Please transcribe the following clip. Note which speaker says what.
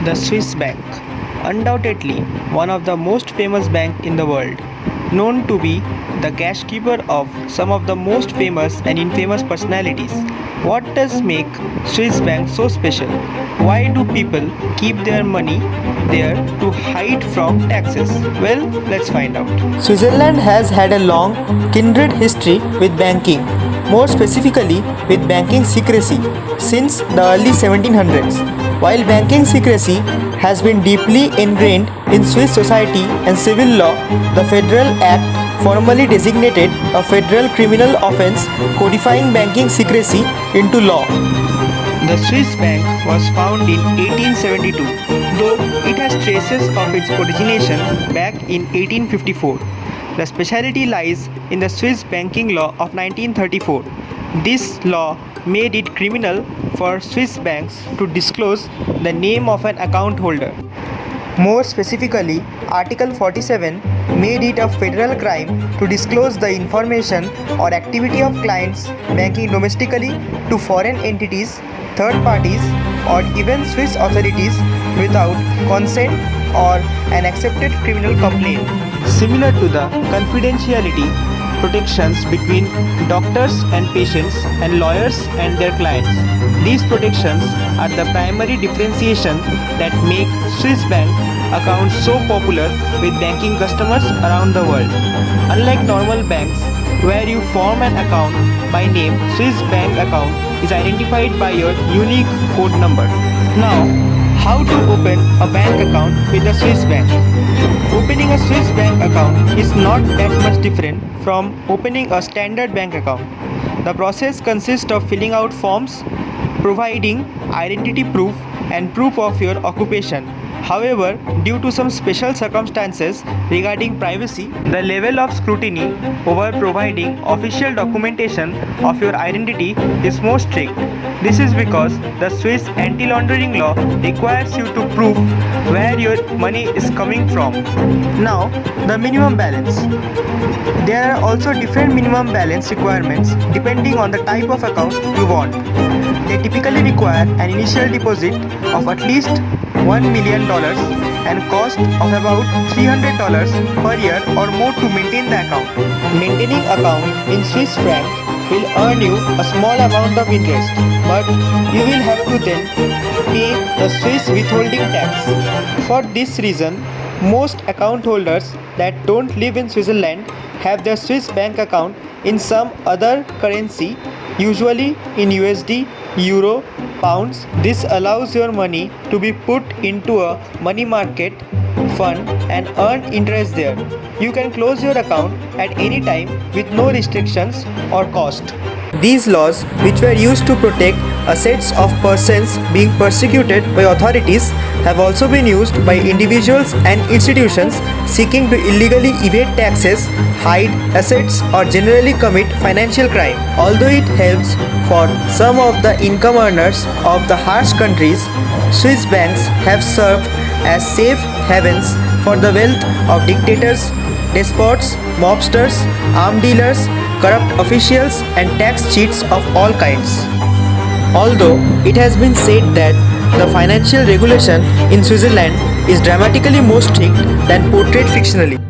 Speaker 1: The Swiss Bank, undoubtedly one of the most famous banks in the world, known to be the cash keeper of some of the most famous and infamous personalities. What does make Swiss Bank so special? Why do people keep their money there to hide from taxes? Well, let's find out.
Speaker 2: Switzerland has had a long, kindred history with banking, more specifically with banking secrecy, since the early 1700s. While banking secrecy has been deeply ingrained in Swiss society and civil law, the Federal Act formally designated a federal criminal offense codifying banking secrecy into law.
Speaker 1: The Swiss Bank was founded in 1872, though it has traces of its origination back in 1854. The specialty lies in the Swiss banking law of 1934. This law made it criminal for Swiss banks to disclose the name of an account holder. More specifically, Article 47 made it a federal crime to disclose the information or activity of clients banking domestically to foreign entities, third parties, or even Swiss authorities without consent or an accepted criminal complaint. Similar to the confidentiality protections between doctors and patients and lawyers and their clients. These protections are the primary differentiation that make Swiss bank accounts so popular with banking customers around the world. Unlike normal banks, where you form an account by name, Swiss bank account is identified by your unique code number. Now, how to open a bank account with a Swiss bank? Opening a Swiss bank account is not that much different from opening a standard bank account. The process consists of filling out forms, providing identity proof and proof of your occupation. However, due to some special circumstances regarding privacy, the level of scrutiny over providing official documentation of your identity is more strict. This is because the Swiss anti-laundering law requires you to prove where your money is coming from. Now, the minimum balance. There are also different minimum balance requirements depending on the type of account you want. They typically require an initial deposit of at least $1 million and cost of about $300 per year or more to maintain the account. Maintaining account in Swiss franc will earn you a small amount of interest, but you will have to then pay the Swiss withholding tax. For this reason, most account holders that don't live in Switzerland have their Swiss bank account in some other currency, usually in USD, Euro, pounds. This allows your money to be put into a money market fund and earn interest there. You can close your account at any time with no restrictions or cost.
Speaker 2: These laws, which were used to protect assets of persons being persecuted by authorities, have also been used by individuals and institutions seeking to illegally evade taxes, hide assets, or generally commit financial crime. Although it helps for some of the income earners of the harsh countries, Swiss banks have served as safe havens for the wealth of dictators, despots, mobsters, arms dealers, corrupt officials, and tax cheats of all kinds. Although it has been said that the financial regulation in Switzerland is dramatically more strict than portrayed fictionally.